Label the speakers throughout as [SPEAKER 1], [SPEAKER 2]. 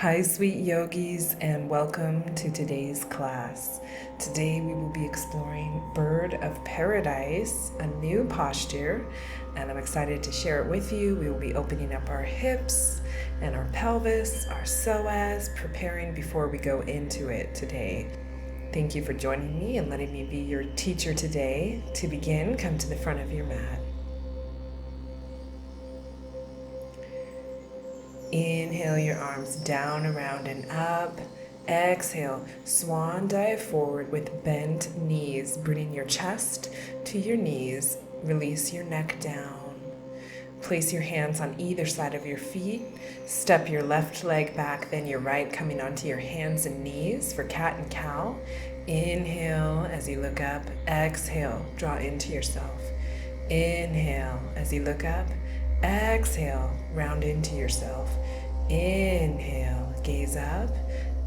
[SPEAKER 1] Hi, sweet yogis, and welcome to today's class. Today we will be exploring Bird of Paradise, a new posture, and I'm excited to share it with you. We will be opening up our hips and our pelvis, our psoas, preparing before we go into it today. Thank you for joining me and letting me be your teacher today. To begin, come to the front of your mat. Inhale your arms down, around, and up. Exhale, swan dive forward with bent knees, bringing your chest to your knees. Release your neck down. Place your hands on either side of your feet. Step your left leg back, then your right, coming onto your hands and knees for cat and cow. Inhale as you look up. Exhale, draw into yourself. Inhale as you look up. Exhale, round into yourself. Inhale, gaze up.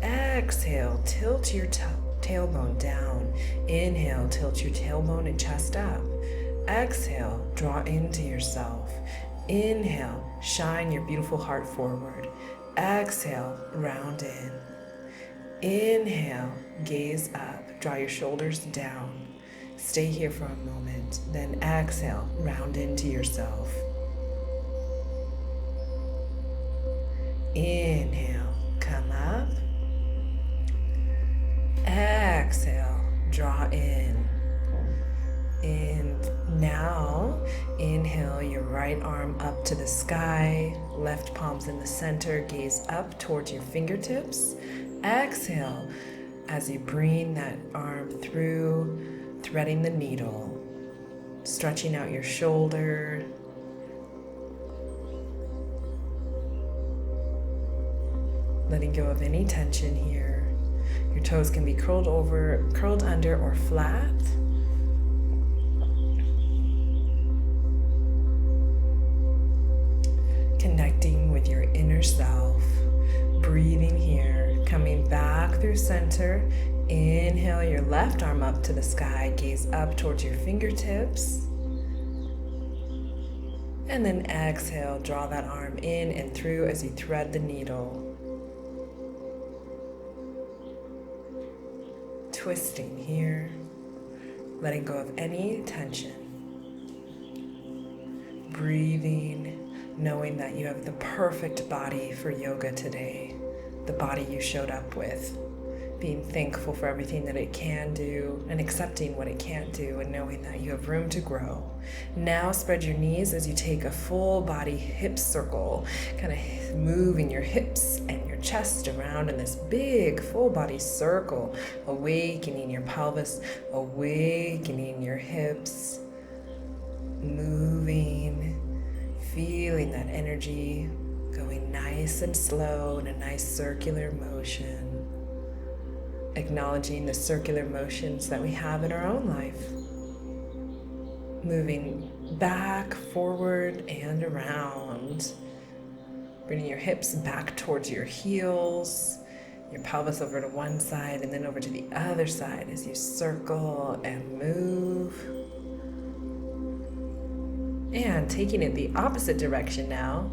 [SPEAKER 1] Exhale, tilt your tailbone down. Inhale, tilt your tailbone and chest up. Exhale, draw into yourself. Inhale, shine your beautiful heart forward. Exhale, round in. Inhale, gaze up, draw your shoulders down. Stay here for a moment, then exhale, round into yourself. Inhale, come up. Exhale, draw in. And now, inhale your right arm up to the sky, left palm's in the center, gaze up towards your fingertips. Exhale as you bring that arm through, threading the needle, stretching out your shoulder. Letting go of any tension here. Your toes can be curled under, or flat. Connecting with your inner self. Breathing here. Coming back through center. Inhale your left arm up to the sky. Gaze up towards your fingertips. And then exhale, draw that arm in and through as you thread the needle. Twisting here, letting go of any tension. Breathing, knowing that you have the perfect body for yoga today, the body you showed up with. Being thankful for everything that it can do and accepting what it can't do and knowing that you have room to grow. Now spread your knees as you take a full body hip circle, kind of moving your hips and your chest around in this big full body circle, awakening your pelvis, awakening your hips, moving, feeling that energy going nice and slow in a nice circular motion. Acknowledging the circular motions that we have in our own life. Moving back, forward, and around. Bringing your hips back towards your heels, your pelvis over to one side and then over to the other side as you circle and move. And taking it the opposite direction now.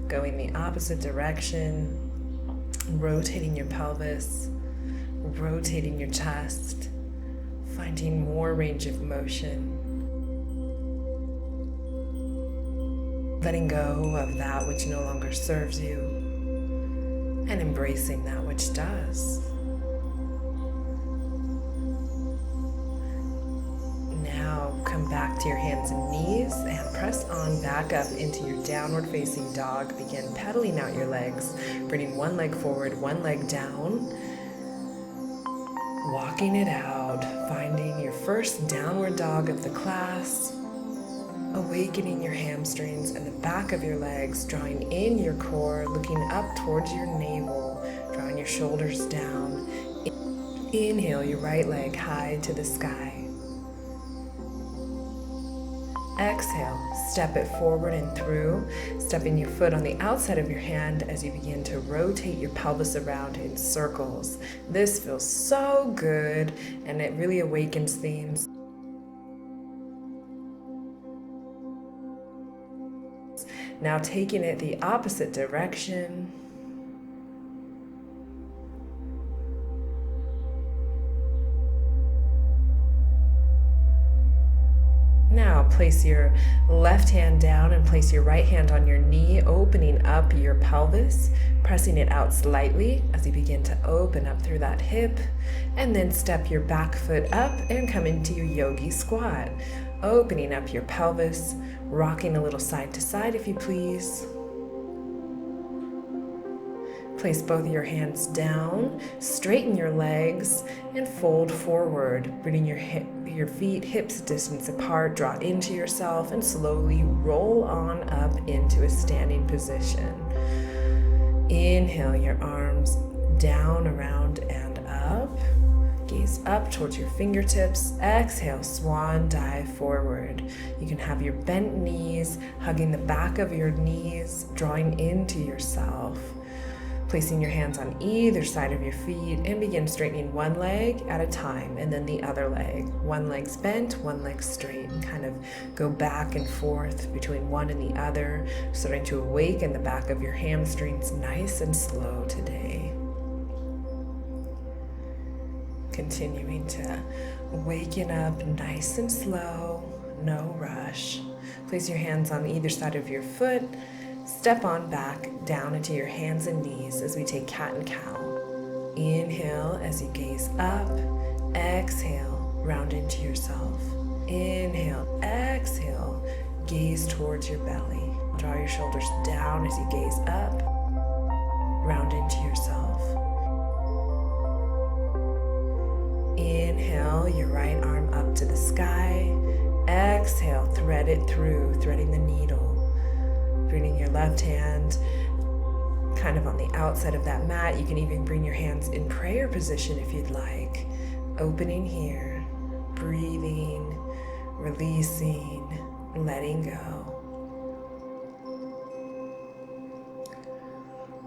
[SPEAKER 1] Going the opposite direction, rotating your pelvis, rotating your chest, finding more range of motion. Letting go of that which no longer serves you and embracing that which does. Now come back to your hands and knees and press on back up into your downward facing dog. Begin pedaling out your legs, bringing one leg forward, one leg down. Walking it out, finding your first downward dog of the class, awakening your hamstrings and the back of your legs, drawing in your core, looking up towards your navel, drawing your shoulders down. Inhale your right leg high to the sky. Exhale, step it forward and through, stepping your foot on the outside of your hand as you begin to rotate your pelvis around in circles. This feels so good and it really awakens things. Now taking it the opposite direction, place your left hand down and place your right hand on your knee, opening up your pelvis, pressing it out slightly as you begin to open up through that hip, and then step your back foot up and come into your yogi squat, opening up your pelvis, rocking a little side to side if you please. Place both of your hands down, straighten your legs, and fold forward, bringing your feet hips distance apart, draw into yourself, and slowly roll on up into a standing position. Inhale your arms down, around, and up. Gaze up towards your fingertips. Exhale, swan dive forward. You can have your bent knees, hugging the back of your knees, drawing into yourself. Placing your hands on either side of your feet and begin straightening one leg at a time and then the other leg. One leg's bent, one leg straight, and kind of go back and forth between one and the other, starting to awaken the back of your hamstrings nice and slow today. Continuing to waken up nice and slow, no rush. Place your hands on either side of your foot. Step on back down into your hands and knees as we take cat and cow. Inhale as you gaze up. Exhale, round into yourself. Inhale, exhale, gaze towards your belly. Draw your shoulders down as you gaze up. Round into yourself. Inhale, your right arm up to the sky. Exhale, thread it through, threading the needle. Bringing your left hand kind of on the outside of that mat. You can even bring your hands in prayer position if you'd like. Opening here, breathing, releasing, letting go.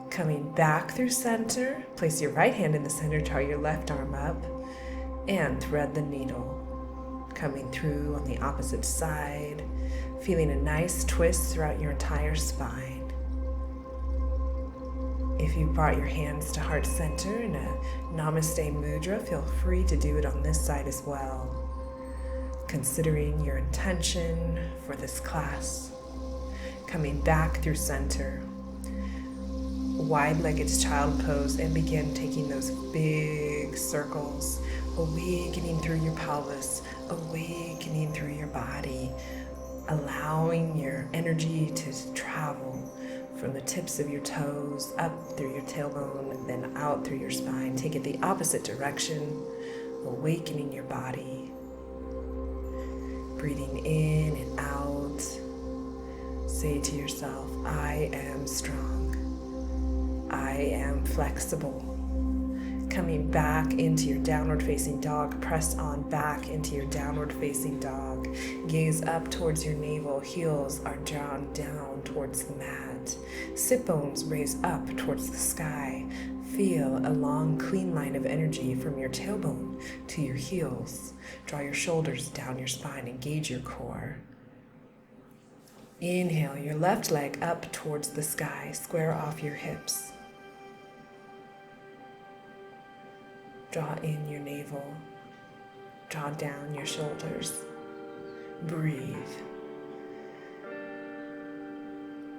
[SPEAKER 1] Coming back through center, place your right hand in the center, draw your left arm up, and thread the needle. Coming through on the opposite side, feeling a nice twist throughout your entire spine. If you brought your hands to heart center in a Namaste mudra, feel free to do it on this side as well. Considering your intention for this class. Coming back through center. Wide-legged child pose and begin taking those big circles, awakening through your pelvis, awakening through your body, allowing your energy to travel from the tips of your toes up through your tailbone, then out through your spine. Take it the opposite direction, awakening your body. Breathing in and out. Say to yourself, I am strong. I am flexible. Coming back into your downward facing dog, press on back into your downward facing dog. Gaze up towards your navel, heels are drawn down towards the mat. Sit bones raise up towards the sky. Feel a long, clean line of energy from your tailbone to your heels. Draw your shoulders down your spine, engage your core. Inhale your left leg up towards the sky, square off your hips. Draw in your navel, draw down your shoulders, breathe.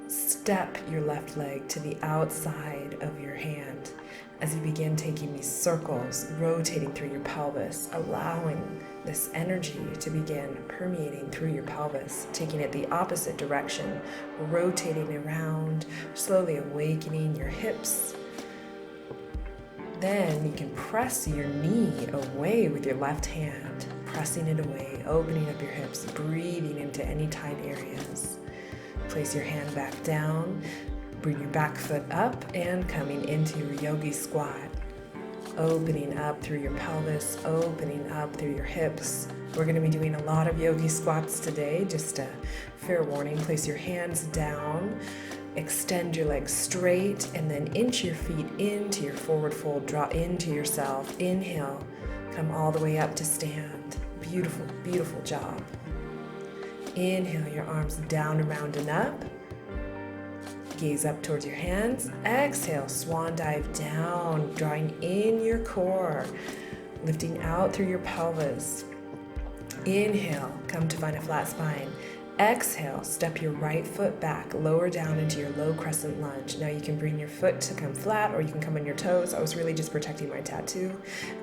[SPEAKER 1] Step your left leg to the outside of your hand as you begin taking these circles, rotating through your pelvis, allowing this energy to begin permeating through your pelvis, taking it the opposite direction, rotating around, slowly awakening your hips. Then you can press your knee away with your left hand, pressing it away, opening up your hips, breathing into any tight areas. Place your hand back down, bring your back foot up, and coming into your yogi squat. Opening up through your pelvis, opening up through your hips. We're going to be doing a lot of yogi squats today. Just a fair warning, place your hands down. Extend your legs straight and then inch your feet into your forward fold. Draw into yourself. Inhale. Come all the way up to stand. Beautiful, beautiful job. Inhale your arms down, around, and up. Gaze up towards your hands. Exhale, swan dive down, drawing in your core, lifting out through your pelvis. Inhale, come to find a flat spine. Exhale, step your right foot back, lower down into your low crescent lunge. Now you can bring your foot to come flat or you can come on your toes. I was really just protecting my tattoo.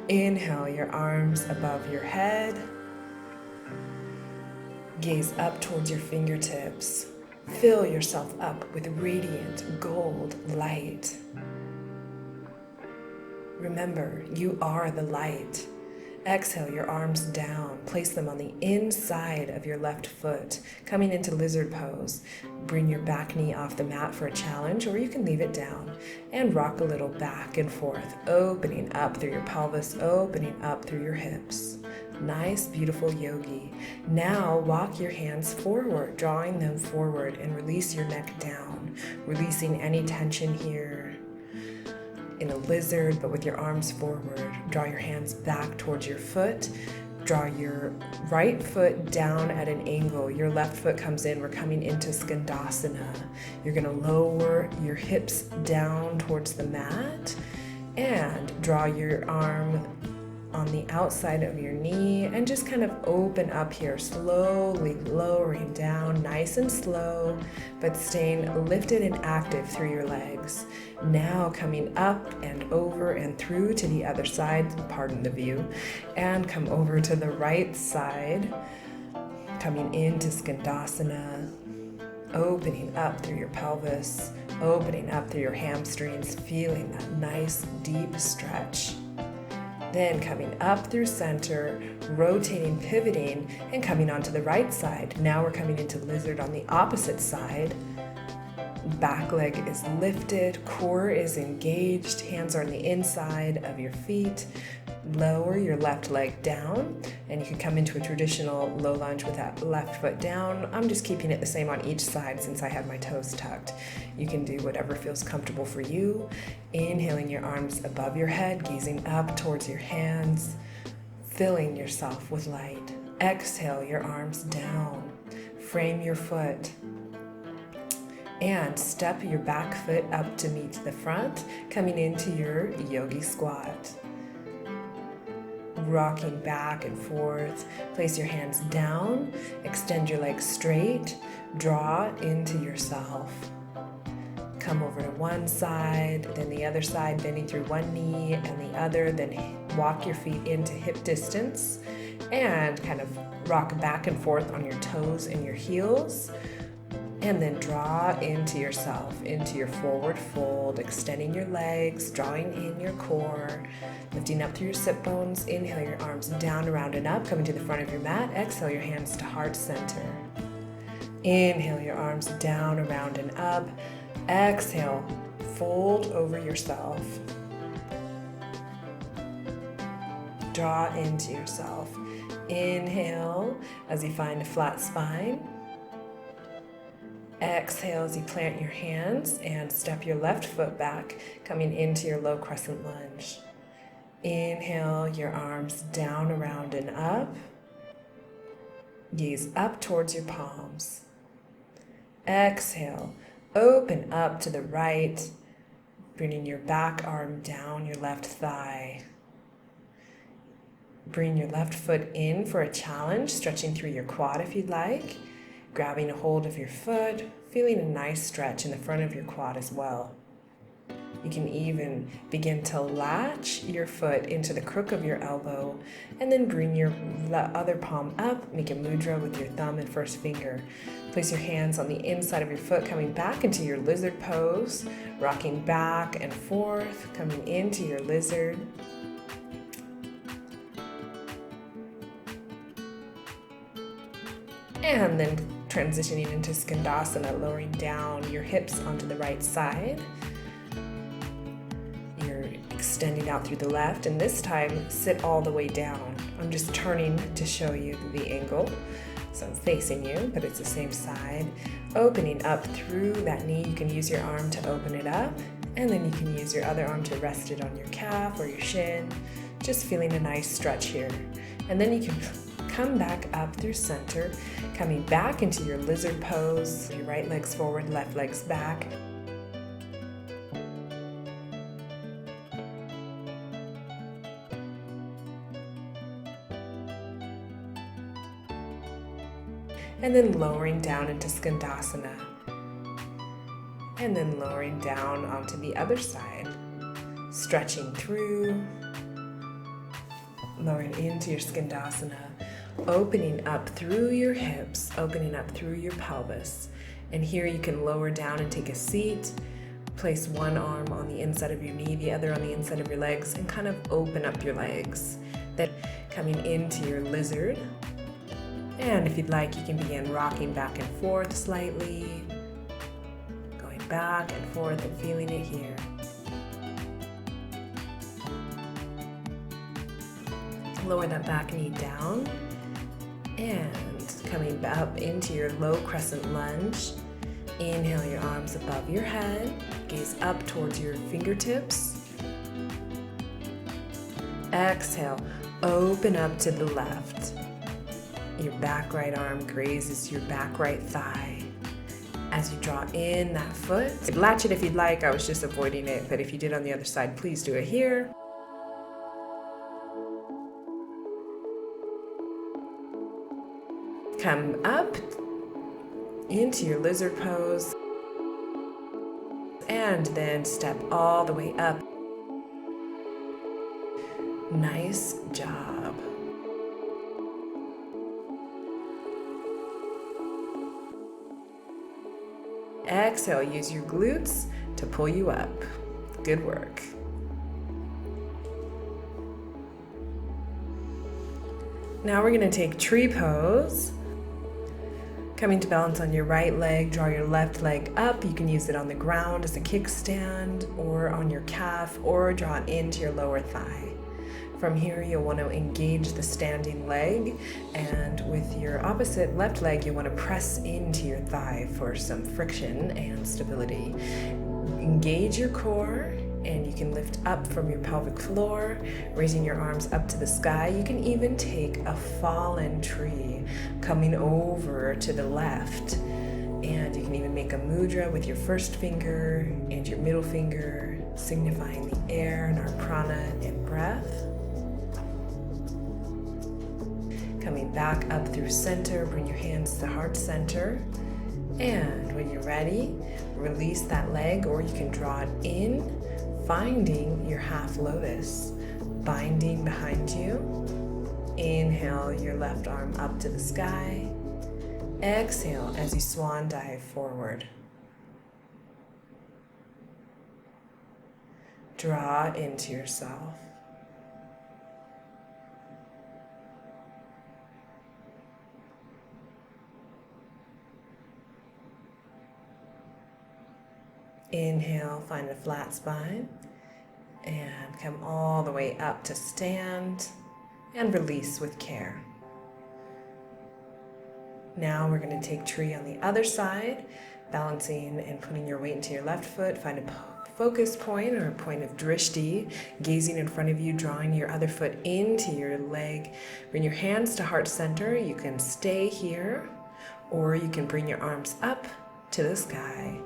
[SPEAKER 1] Inhale, your arms above your head. Gaze up towards your fingertips. Fill yourself up with radiant gold light. Remember, you are the light. Exhale your arms down. Place them on the inside of your left foot, coming into lizard pose. Bring your back knee off the mat for a challenge, or you can leave it down. And rock a little back and forth, opening up through your pelvis, opening up through your hips. Nice, beautiful yogi. Now walk your hands forward, drawing them forward, and release your neck down, releasing any tension here. In a lizard, but with your arms forward. Draw your hands back towards your foot. Draw your right foot down at an angle. Your left foot comes in. We're coming into skandasana. You're going to lower your hips down towards the mat and draw your arm on the outside of your knee and just kind of open up here, slowly lowering down, nice and slow, but staying lifted and active through your legs. Now coming up and over and through to the other side, pardon the view, and come over to the right side, coming into skandasana, opening up through your pelvis, opening up through your hamstrings, feeling that nice deep stretch. Then coming up through center, rotating, pivoting, and coming onto the right side. Now we're coming into lizard on the opposite side. Back leg is lifted, core is engaged, hands are on the inside of your feet. Lower your left leg down, and you can come into a traditional low lunge with that left foot down. I'm just keeping it the same on each side since I have my toes tucked. You can do whatever feels comfortable for you. Inhaling your arms above your head, gazing up towards your hands, filling yourself with light. Exhale your arms down. Frame your foot. And step your back foot up to meet the front, coming into your yogi squat. Rocking back and forth. Place your hands down, extend your legs straight, draw into yourself. Come over to one side, then the other side, bending through one knee and the other, then walk your feet into hip distance and kind of rock back and forth on your toes and your heels. And then draw into yourself, into your forward fold, extending your legs, drawing in your core, lifting up through your sit bones. Inhale your arms down, around and up, coming to the front of your mat. Exhale your hands to heart center. Inhale your arms down, around and up. Exhale, fold over yourself. Draw into yourself. Inhale as you find a flat spine. Exhale as you plant your hands and step your left foot back, coming into your low crescent lunge. Inhale your arms down, around, and up. Gaze up towards your palms. Exhale, open up to the right, bringing your back arm down your left thigh. Bring your left foot in for a challenge, stretching through your quad if you'd like. Grabbing a hold of your foot, feeling a nice stretch in the front of your quad as well. You can even begin to latch your foot into the crook of your elbow and then bring your other palm up, make a mudra with your thumb and first finger. Place your hands on the inside of your foot, coming back into your lizard pose, rocking back and forth, coming into your lizard. And then transitioning into skandasana, lowering down your hips onto the right side. You're extending out through the left, and this time sit all the way down. I'm just turning to show you the angle. So I'm facing you, but it's the same side. Opening up through that knee, you can use your arm to open it up, and then you can use your other arm to rest it on your calf or your shin. Just feeling a nice stretch here. And then you can come back up through center, coming back into your lizard pose. Your right leg's forward, left leg's back. and then lowering down into skandasana, and then lowering down onto the other side, stretching through, lowering into your skandasana, opening up through your hips, opening up through your pelvis. And here you can lower down and take a seat. Place one arm on the inside of your knee, the other on the inside of your legs, and kind of open up your legs. Then coming into your lizard. And if you'd like, you can begin rocking back and forth slightly, going back and forth and feeling it here. Lower that back knee down and coming up into your low crescent lunge. Inhale your arms above your head, gaze up towards your fingertips. Exhale, open up to the left. Your back right arm grazes your back right thigh. As you draw in that foot, latch it if you'd like. I was just avoiding it, but if you did on the other side, please do it here. Come up into your lizard pose, and then step all the way up. Nice job. Exhale, use your glutes to pull you up. Good work. Now we're going to take tree pose. Coming to balance on your right leg, draw your left leg up. You can use it on the ground as a kickstand or on your calf, or draw it into your lower thigh. From here, you'll want to engage the standing leg, and with your opposite left leg, you want to press into your thigh for some friction and stability. Engage your core, and you can lift up from your pelvic floor, raising your arms up to the sky. You can even take a fallen tree coming over to the left, and you can even make a mudra with your first finger and your middle finger, signifying the air and our prana and breath. Coming back up through center, bring your hands to heart center, and when you're ready, release that leg, or you can draw it in, finding your half lotus, binding behind you. Inhale your left arm up to the sky. Exhale as you swan dive forward. Draw into yourself. Inhale, find a flat spine, and come all the way up to stand, and release with care. Now we're going to take tree on the other side, balancing and putting your weight into your left foot. Find a focus point or a point of drishti, gazing in front of you, drawing your other foot into your leg. Bring your hands to heart center. You can stay here, or you can bring your arms up to the sky.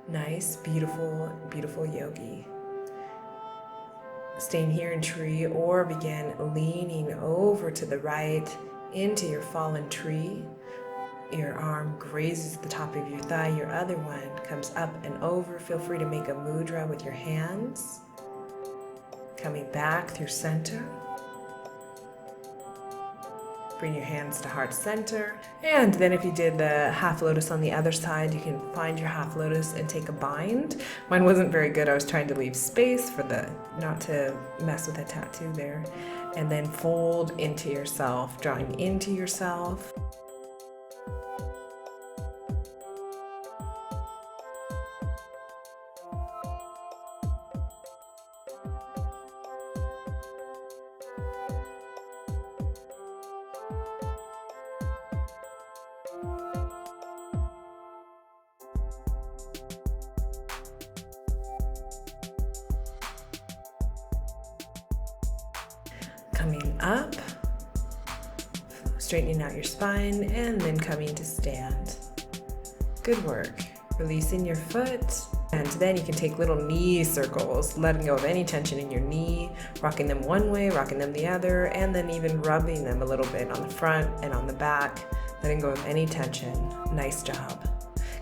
[SPEAKER 1] Nice, beautiful, beautiful yogi. Staying here in tree, or begin leaning over to the right into your fallen tree. Your arm grazes the top of your thigh, your other one comes up and over. Feel free to make a mudra with your hands. Coming back through center. Bring your hands to heart center. And then if you did the half lotus on the other side, you can find your half lotus and take a bind. Mine wasn't very good. I was trying to leave space for not to mess with a tattoo there. And then fold into yourself, drawing into yourself. Coming up, straightening out your spine, and then coming to stand. Good work. Releasing your foot, and then you can take little knee circles, letting go of any tension in your knee, rocking them one way, rocking them the other, and then even rubbing them a little bit on the front and on the back, letting go of any tension. Nice job.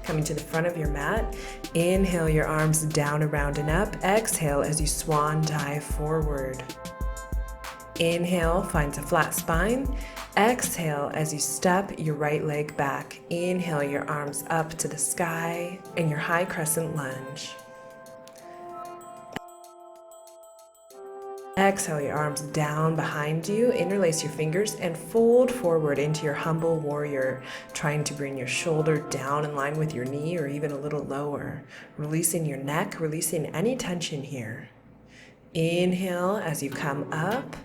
[SPEAKER 1] Coming to the front of your mat, inhale your arms down, around, and up. Exhale as you swan dive forward. Inhale finds a flat spine. Exhale as you step your right leg back. Inhale your arms up to the sky in your high crescent lunge. Exhale your arms down behind you, interlace your fingers and fold forward into your humble warrior, trying to bring your shoulder down in line with your knee or even a little lower. Releasing your neck, releasing any tension here. Inhale as you come up.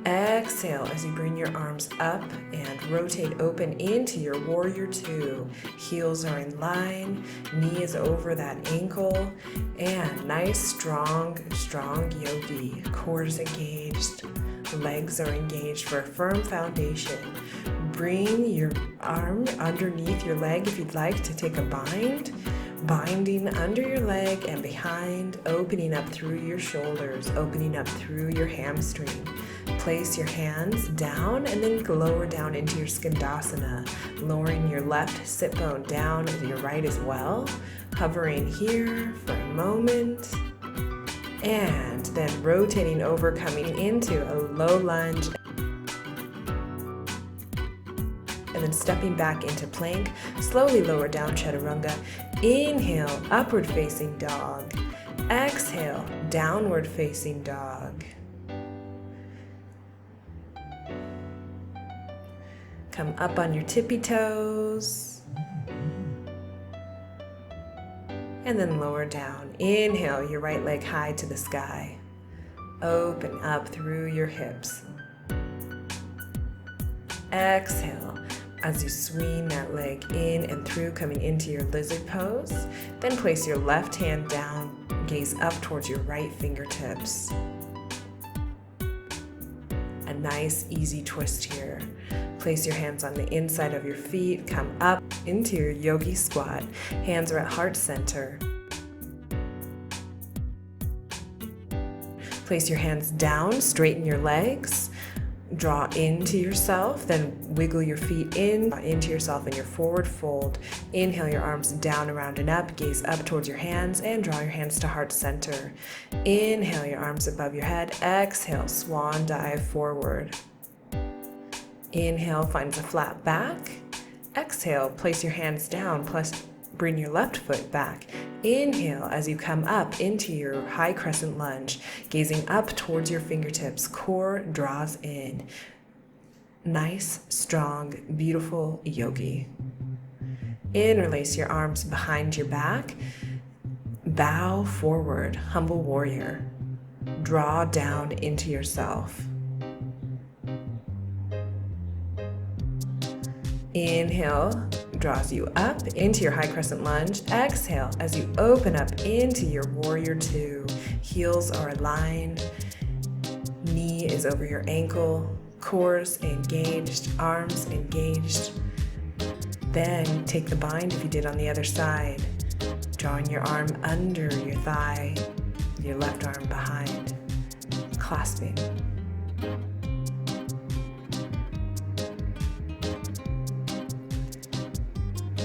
[SPEAKER 1] Exhale as you bring your arms up and rotate open into your warrior two. Heels are in line, knee is over that ankle, and nice, strong yogi. Core is engaged, legs are engaged for a firm foundation. Bring your arm underneath your leg if you'd like to take a bind. Binding under your leg and behind, opening up through your shoulders, opening up through your hamstring. Place your hands down and then lower down into your skandasana, lowering your left sit bone down and your right as well. Hovering here for a moment, and then rotating over, coming into a low lunge, and then stepping back into plank. Slowly lower down chaturanga. Inhale, upward facing dog. Exhale, downward facing dog. Come up on your tippy toes. And then lower down. Inhale, your right leg high to the sky. Open up through your hips. Exhale as you swing that leg in and through, coming into your lizard pose. Then place your left hand down, gaze up towards your right fingertips. A nice, easy twist here. Place your hands on the inside of your feet, come up into your yogi squat. Hands are at heart center. Place your hands down, straighten your legs. Draw into yourself, then wiggle your feet into yourself in your forward fold. Inhale your arms down, around, and up. Gaze up towards your hands and draw your hands to heart center. Inhale your arms above your head. Exhale, swan dive forward. Inhale finds a flat back. Exhale, place your hands down, plus bring your left foot back. Inhale as you come up into your high crescent lunge, gazing up towards your fingertips. Core draws in. Nice, strong, beautiful yogi. Interlace your arms behind your back. Bow forward, humble warrior. Draw down into yourself. Inhale draws you up into your high crescent lunge. Exhale as you open up into your warrior two. Heels are aligned. Knee is over your ankle. Cores engaged. Arms engaged. Then take the bind if you did on the other side. Drawing your arm under your thigh. Your left arm behind. Clasping.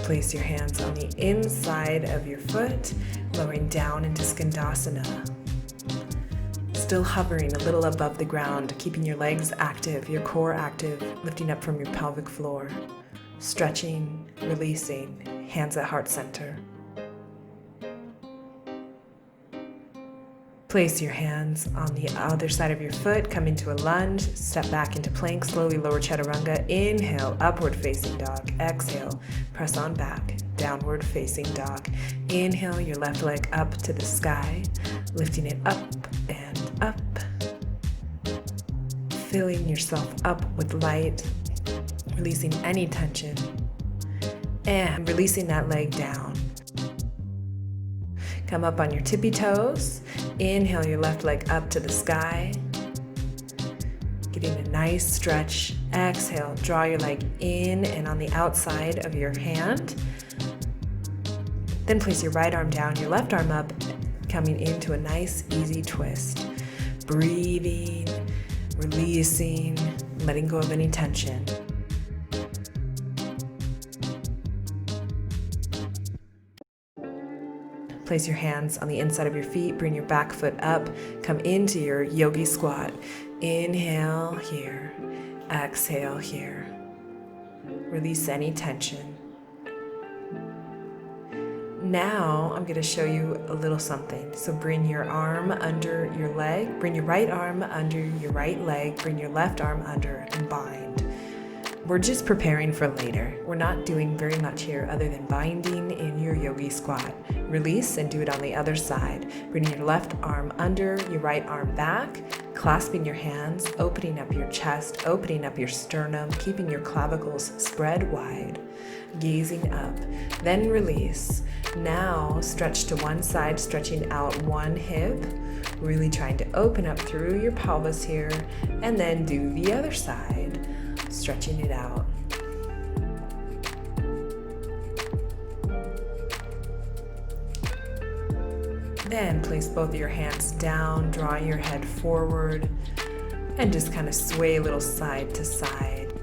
[SPEAKER 1] Place your hands on the inside of your foot, lowering down into skandasana. Still hovering a little above the ground, keeping your legs active, your core active, lifting up from your pelvic floor. Stretching, releasing, hands at heart center. Place your hands on the other side of your foot, come into a lunge, step back into plank, slowly lower chaturanga. Inhale, upward facing dog. Exhale, press on back, downward facing dog. Inhale, your left leg up to the sky, lifting it up and up. Filling yourself up with light, releasing any tension, and releasing that leg down. Come up on your tippy toes. Inhale your left leg up to the sky. Getting a nice stretch. Exhale, draw your leg in and on the outside of your hand. Then place your right arm down, your left arm up, coming into a nice, easy twist. Breathing, releasing, letting go of any tension. Place your hands on the inside of your feet, bring your back foot up, come into your yogi squat. Inhale here, exhale here. Release any tension. Now I'm going to show you a little something. So bring your arm under your leg, bring your right arm under your right leg, bring your left arm under and bind. We're just preparing for later. We're not doing very much here other than binding in your yogi squat. Release and do it on the other side. Bringing your left arm under, your right arm back, clasping your hands, opening up your chest, opening up your sternum, keeping your clavicles spread wide, gazing up. Then release. Now stretch to one side, stretching out one hip, really trying to open up through your pelvis here, and then do the other side, stretching it out. Then place both of your hands down, drawing your head forward, and just kind of sway a little side to side.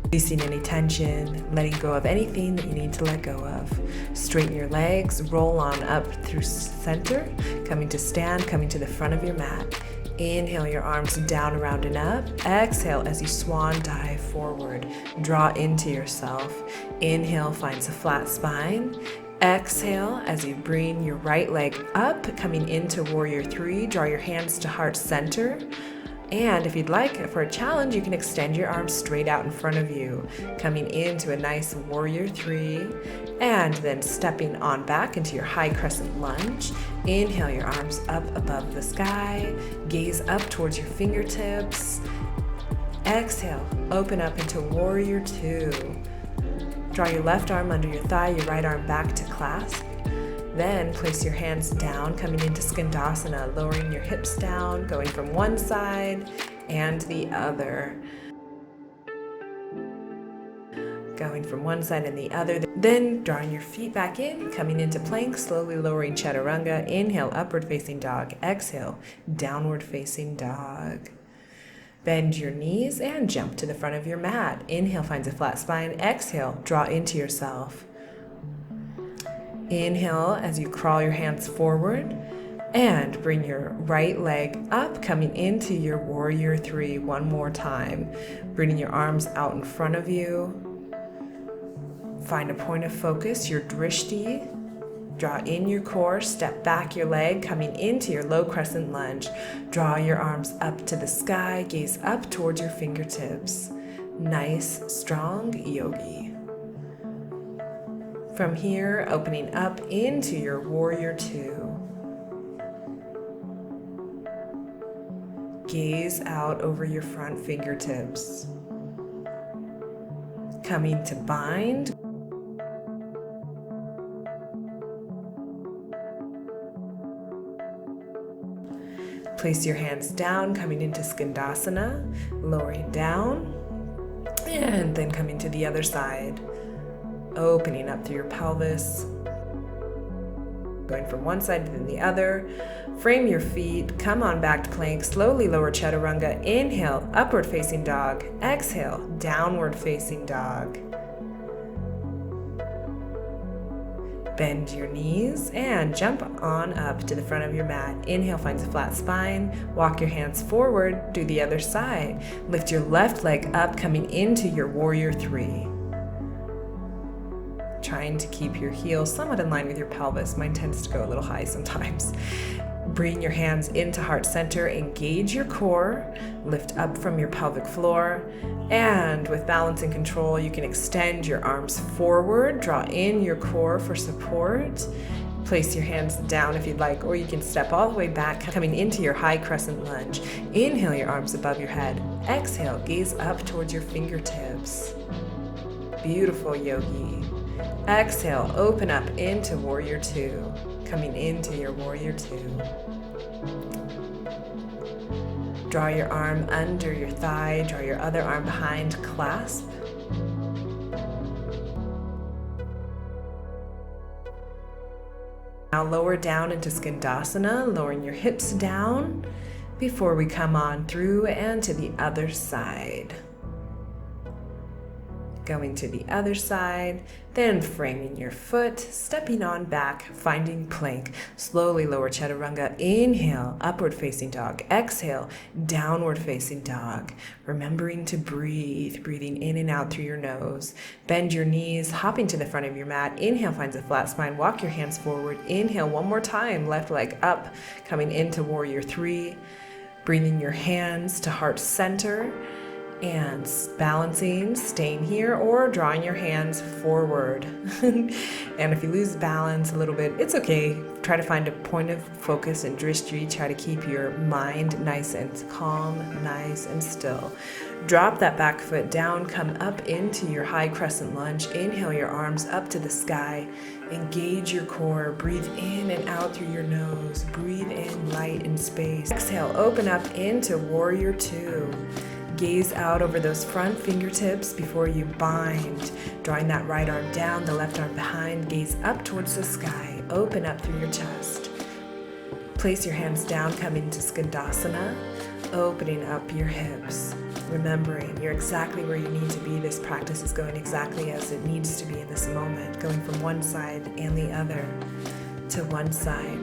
[SPEAKER 1] Releasing any tension, letting go of anything that you need to let go of. Straighten your legs, roll on up through center, coming to stand, coming to the front of your mat. Inhale your arms down, around and up. Exhale as you swan dive forward. Draw into yourself. Inhale finds a flat spine. Exhale as you bring your right leg up, coming into warrior three. Draw your hands to heart center. And if you'd like, for a challenge, you can extend your arms straight out in front of you, coming into a nice warrior three, and then stepping on back into your high crescent lunge. Inhale your arms up above the sky, gaze up towards your fingertips. Exhale, open up into warrior two. Draw your left arm under your thigh, your right arm back to clasp. Then place your hands down, coming into skandasana, lowering your hips down, going from one side and the other. Going from one side and the other. Then drawing your feet back in, coming into plank, slowly lowering chaturanga. Inhale, upward facing dog. Exhale, downward facing dog. Bend your knees and jump to the front of your mat. Inhale finds a flat spine. Exhale, draw into yourself. Inhale as you crawl your hands forward and bring your right leg up, coming into your warrior three one more time. Bringing your arms out in front of you. Find a point of focus, your drishti. Draw in your core, step back your leg, coming into your low crescent lunge. Draw your arms up to the sky, gaze up towards your fingertips. Nice, strong yogi. From here, opening up into your warrior two. Gaze out over your front fingertips. Coming to bind. Place your hands down, coming into skandasana, lowering down, and then coming to the other side. Opening up through your pelvis, going from one side to the other. Frame your feet, come on back to plank, slowly lower chaturanga. Inhale, upward facing dog. Exhale, downward facing dog. Bend your knees and jump on up to the front of your mat. Inhale finds a flat spine. Walk your hands forward, do the other side. Lift your left leg up, coming into your warrior three. Trying to keep your heels somewhat in line with your pelvis. Mine tends to go a little high sometimes. Bring your hands into heart center, engage your core, lift up from your pelvic floor, and with balance and control, you can extend your arms forward, draw in your core for support. Place your hands down if you'd like, or you can step all the way back, coming into your high crescent lunge. Inhale your arms above your head. Exhale, gaze up towards your fingertips. Beautiful yogi. Exhale, open up into warrior two, coming into your warrior two. Draw your arm under your thigh, draw your other arm behind, clasp. Now lower down into skandasana, lowering your hips down before we come on through and to the other side. Going to the other side, then framing your foot, stepping on back, finding plank. Slowly lower chaturanga. Inhale, upward facing dog. Exhale, downward facing dog. Remembering to breathe, breathing in and out through your nose. Bend your knees, hopping to the front of your mat. Inhale finds a flat spine. Walk your hands forward. Inhale one more time, left leg up, coming into warrior three. Bringing your hands to heart center and balancing, staying here, or drawing your hands forward. And if you lose balance a little bit, it's okay. Try to find a point of focus and drishti. Try to keep your mind nice and calm, nice and still. Drop that back foot down, come up into your high crescent lunge. Inhale your arms up to the sky. Engage your core. Breathe in and out through your nose. Breathe in light and space. Exhale, open up into warrior two. Gaze out over those front fingertips before you bind. Drawing that right arm down, the left arm behind. Gaze up towards the sky. Open up through your chest. Place your hands down, come into skandasana. Opening up your hips. Remembering you're exactly where you need to be. This practice is going exactly as it needs to be in this moment. Going from one side and the other to one side.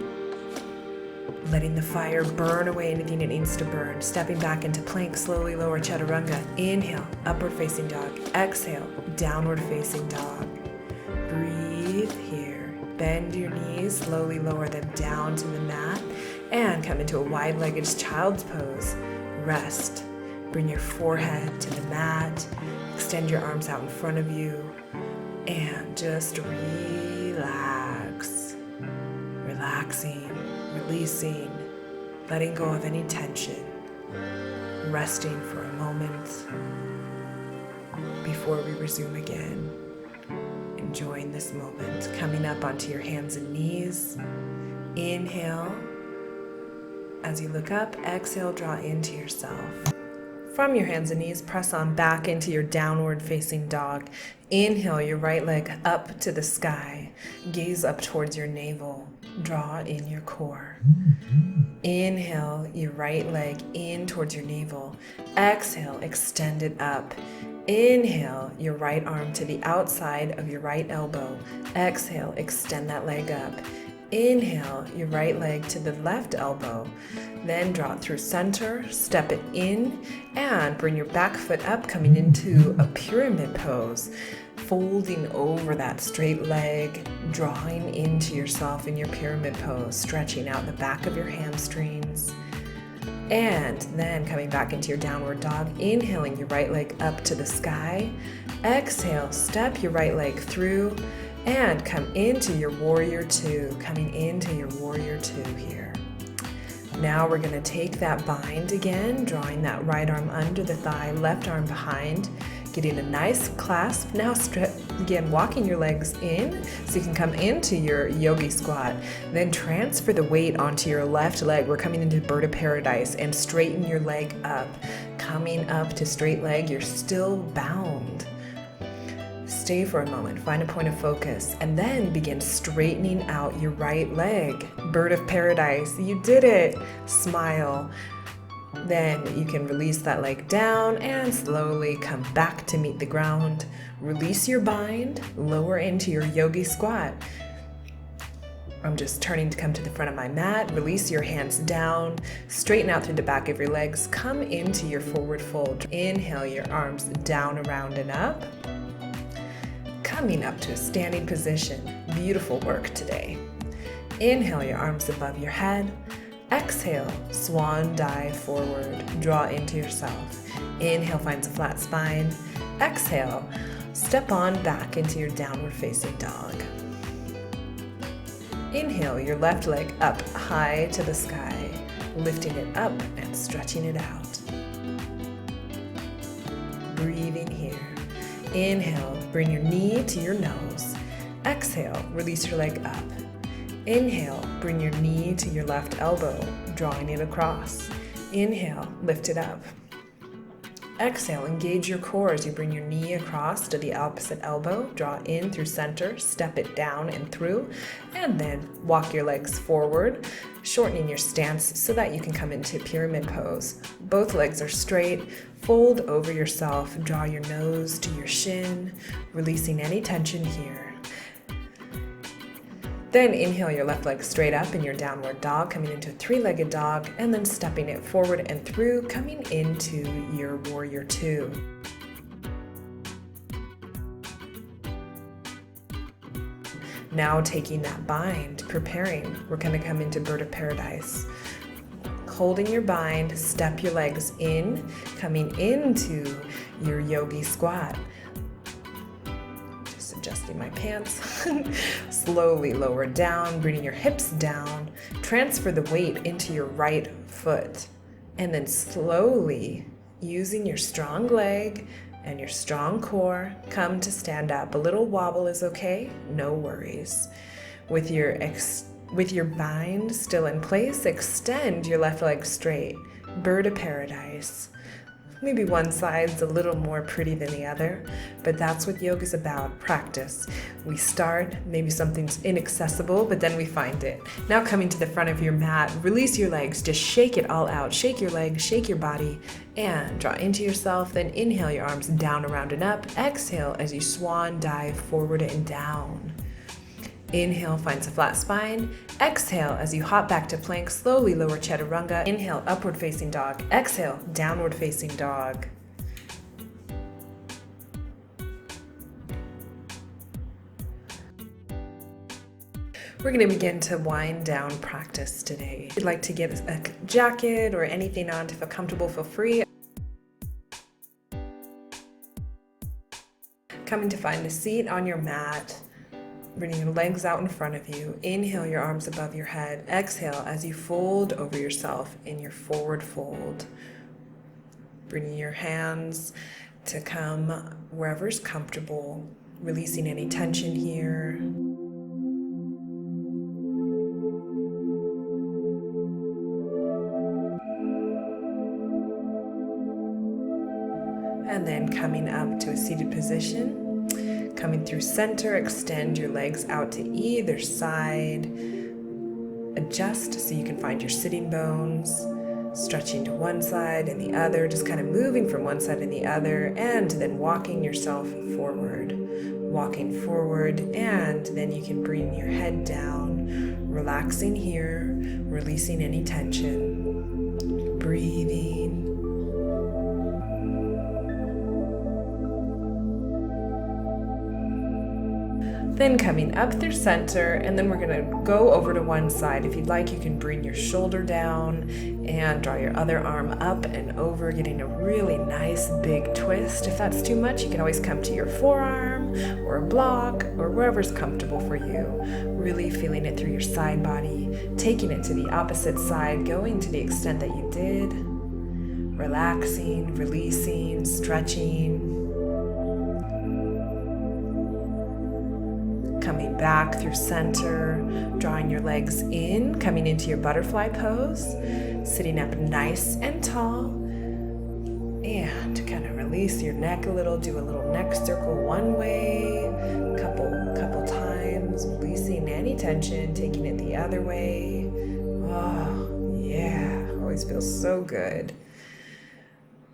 [SPEAKER 1] Letting the fire burn away anything it needs to burn. Stepping back into plank, slowly lower chaturanga. Inhale, upward facing dog. Exhale, downward facing dog. Breathe here. Bend your knees, slowly lower them down to the mat. And come into a wide-legged child's pose. Rest. Bring your forehead to the mat. Extend your arms out in front of you. And just relax. Relaxing. Releasing, letting go of any tension, resting for a moment before we resume again. Enjoying this moment, coming up onto your hands and knees. Inhale. As you look up, exhale, draw into yourself. From your hands and knees, press on back into your downward facing dog. Inhale your right leg up to the sky. Gaze up towards your navel. Draw in your core. Inhale your right leg in towards your navel. Exhale, extend it up. Inhale your right arm to the outside of your right elbow. Exhale, extend that leg up. Inhale your right leg to the left elbow. Then draw it through center, step it in, and bring your back foot up, coming into a pyramid pose. Folding over that straight leg, drawing into yourself in your pyramid pose, stretching out the back of your hamstrings. And then coming back into your downward dog, inhaling your right leg up to the sky. Exhale, step your right leg through and come into your warrior two, coming into your warrior two here. Now we're gonna take that bind again, drawing that right arm under the thigh, left arm behind, getting a nice clasp. Now again, walking your legs in so you can come into your yogi squat. Then transfer the weight onto your left leg. We're coming into bird of paradise and straighten your leg up. Coming up to straight leg, you're still bound. Stay for a moment, find a point of focus, and then begin straightening out your right leg. Bird of paradise, you did it. Smile. Then you can release that leg down and slowly come back to meet the ground. Release your bind, lower into your yogi squat. I'm just turning to come to the front of my mat. Release your hands down, straighten out through the back of your legs, come into your forward fold. Inhale your arms down, around, and up. Coming up to a standing position. Beautiful work today. Inhale your arms above your head. Exhale, swan dive forward, draw into yourself. Inhale finds a flat spine. Exhale, step on back into your downward facing dog. Inhale your left leg up high to the sky, lifting it up and stretching it out. Breathing here. Inhale, bring your knee to your nose. Exhale, release your leg up. Inhale, bring your knee to your left elbow, drawing it across. Inhale, lift it up. Exhale, engage your core as you bring your knee across to the opposite elbow, draw in through center, step it down and through, and then walk your legs forward, shortening your stance so that you can come into pyramid pose. Both legs are straight, fold over yourself, draw your nose to your shin, releasing any tension here. Then inhale your left leg straight up in your downward dog, coming into a three-legged dog, and then stepping it forward and through, coming into your warrior two. Now taking that bind, preparing, we're going to come into bird of paradise. Holding your bind, step your legs in, coming into your yogi squat. Just adjusting my pants. Slowly lower down, bringing your hips down. Transfer the weight into your right foot. And then slowly, using your strong leg and your strong core, come to stand up. A little wobble is okay, no worries. With your bind still in place, extend your left leg straight. Bird of paradise. Maybe one side's a little more pretty than the other, but that's what yoga's about, practice. We start, maybe something's inaccessible, but then we find it. Now coming to the front of your mat, release your legs, just shake it all out. Shake your legs, shake your body, and draw into yourself, then inhale your arms down, around, and up. Exhale as you swan dive forward and down. Inhale, finds a flat spine. Exhale as you hop back to plank, slowly lower chaturanga. Inhale, upward facing dog. Exhale, downward facing dog. We're going to begin to wind down practice today. If you'd like to get a jacket or anything on to feel comfortable, feel free. Coming to find a seat on your mat. Bringing your legs out in front of you. Inhale your arms above your head. Exhale as you fold over yourself in your forward fold. Bringing your hands to come wherever's comfortable. Releasing any tension here. And then coming up to a seated position. Coming through center, extend your legs out to either side. Adjust so you can find your sitting bones. Stretching to one side and the other, just kind of moving from one side and the other, and then walking yourself forward. Walking forward, and then you can bring your head down, relaxing here, releasing any tension. Breathing. Then coming up through center, and then we're going to go over to one side. If you'd like, you can bring your shoulder down and draw your other arm up and over, getting a really nice big twist. If that's too much, you can always come to your forearm or a block or wherever's comfortable for you. Really feeling it through your side body, taking it to the opposite side, going to the extent that you did. Relaxing, releasing, stretching. Coming back through center, drawing your legs in, coming into your butterfly pose, sitting up nice and tall, and kind of release your neck a little, do a little neck circle one way, couple times, releasing any tension, taking it the other way. Oh, yeah, always feels so good.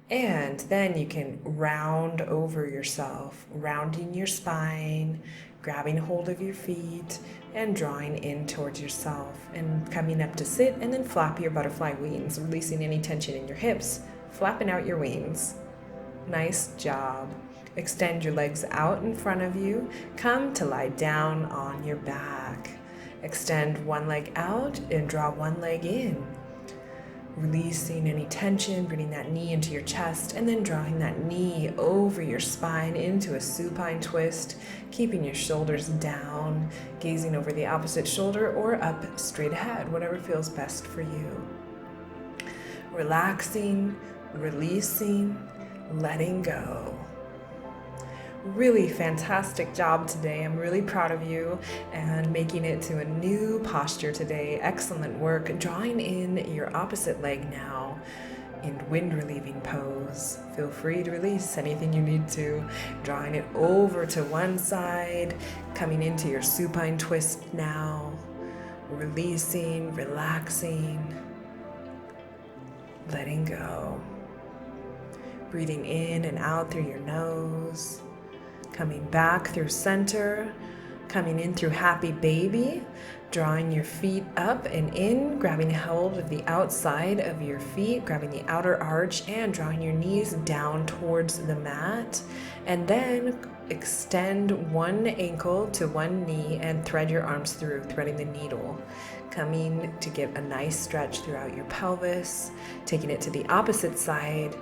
[SPEAKER 1] And then you can round over yourself, rounding your spine, grabbing hold of your feet and drawing in towards yourself and coming up to sit, and then flap your butterfly wings, releasing any tension in your hips, flapping out your wings. Nice job. Extend your legs out in front of you. Come to lie down on your back. Extend one leg out and draw one leg in. Releasing any tension, bringing that knee into your chest, and then drawing that knee over your spine into a supine twist, keeping your shoulders down, gazing over the opposite shoulder or up straight ahead, whatever feels best for you. Relaxing, releasing, letting go. Really fantastic job today. I'm really proud of you and making it to a new posture today. Excellent work. Drawing in your opposite leg now in wind relieving pose. Feel free to release anything you need to. Drawing it over to one side, coming into your supine twist now. Releasing, relaxing, letting go. Breathing in and out through your nose. Coming back through center. Coming in through happy baby. Drawing your feet up and in, grabbing hold of the outside of your feet, grabbing the outer arch and drawing your knees down towards the mat. And then extend one ankle to one knee and thread your arms through, threading the needle. Coming to get a nice stretch throughout your pelvis, taking it to the opposite side,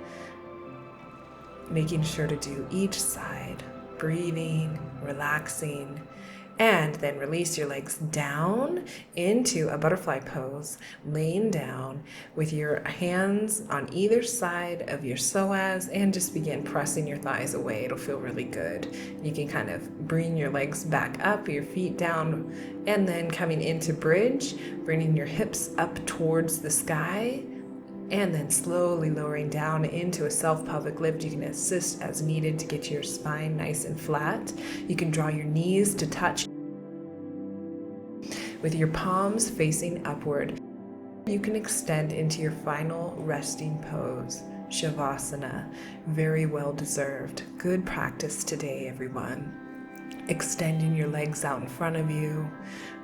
[SPEAKER 1] making sure to do each side, breathing, relaxing. And then release your legs down into a butterfly pose, laying down with your hands on either side of your psoas and just begin pressing your thighs away. It'll feel really good. You can kind of bring your legs back up, your feet down, and then coming into bridge, bringing your hips up towards the sky, and then slowly lowering down into a self-pelvic lift. You can assist as needed to get your spine nice and flat. You can draw your knees to touch with your palms facing upward. You can extend into your final resting pose, Shavasana. Very well deserved. Good practice today, everyone. Extending your legs out in front of you,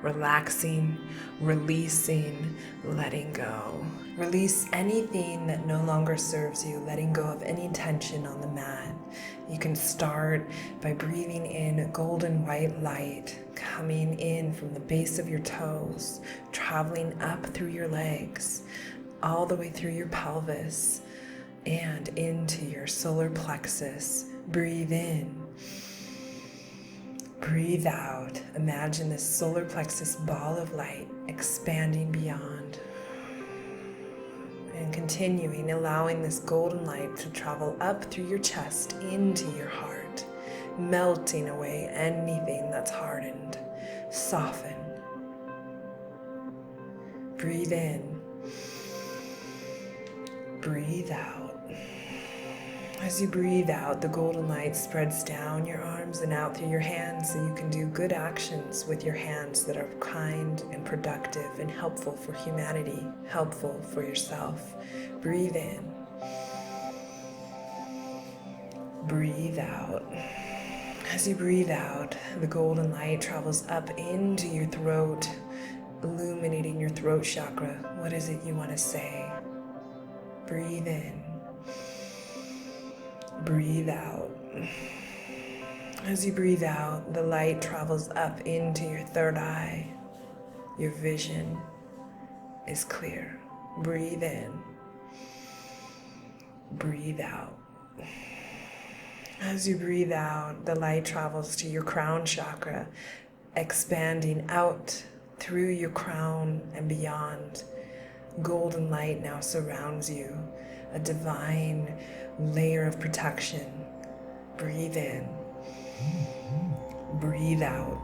[SPEAKER 1] relaxing, releasing, letting go. Release anything that no longer serves you, letting go of any tension on the mat. You can start by breathing in golden white light, coming in from the base of your toes, traveling up through your legs, all the way through your pelvis, and into your solar plexus. Breathe in. Breathe out. Imagine this solar plexus ball of light expanding beyond. And continuing, allowing this golden light to travel up through your chest into your heart, melting away anything that's hardened. Soften. Breathe in. Breathe out. As you breathe out, the golden light spreads down your arms and out through your hands so you can do good actions with your hands that are kind and productive and helpful for humanity, helpful for yourself. Breathe in. Breathe out. As you breathe out, the golden light travels up into your throat, illuminating your throat chakra. What is it you want to say? Breathe in. Breathe out. As you breathe out, the light travels up into your third eye. Your vision is clear. Breathe in. Breathe out. As you breathe out, the light travels to your crown chakra, expanding out through your crown and beyond. Golden light now surrounds you, a divine layer of protection. Breathe in. Breathe out.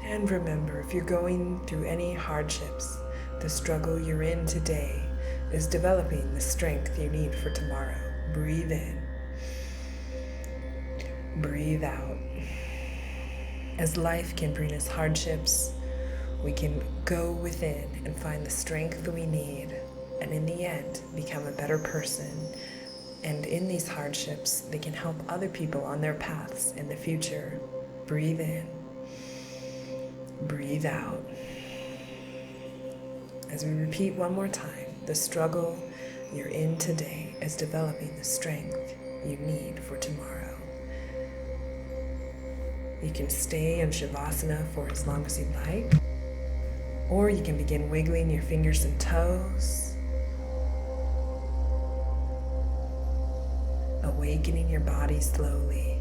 [SPEAKER 1] And remember, if you're going through any hardships, the struggle you're in today is developing the strength you need for tomorrow. Breathe in. Breathe out. As life can bring us hardships, we can go within and find the strength we need, and in the end, become a better person. And in these hardships, they can help other people on their paths in the future. Breathe in. Breathe out. As we repeat one more time, the struggle you're in today is developing the strength you need for tomorrow. You can stay in Shavasana for as long as you'd like, or you can begin wiggling your fingers and toes, awakening your body slowly.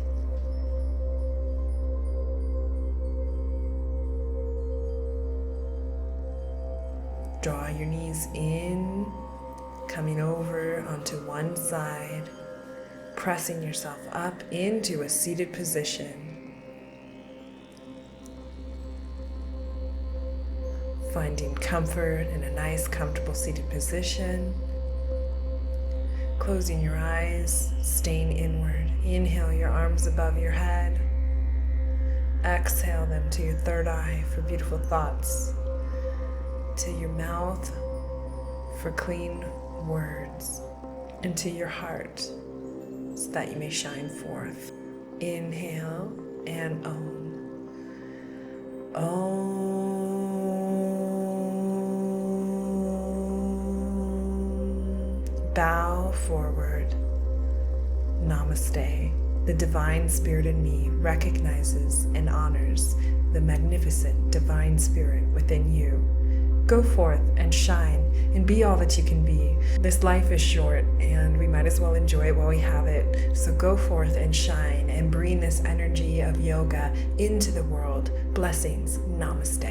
[SPEAKER 1] Draw your knees in, coming over onto one side, pressing yourself up into a seated position. Finding comfort in a nice, comfortable seated position. Closing your eyes, staying inward. Inhale your arms above your head. Exhale them to your third eye for beautiful thoughts. To your mouth for clean words. into your heart so that you may shine forth. Inhale and Om. Om. Bow forward. Namaste. The divine spirit in me recognizes and honors the magnificent divine spirit within you. Go forth and shine and be all that you can be. This life is short and we might as well enjoy it while we have it. So go forth and shine and bring this energy of yoga into the world. Blessings. Namaste.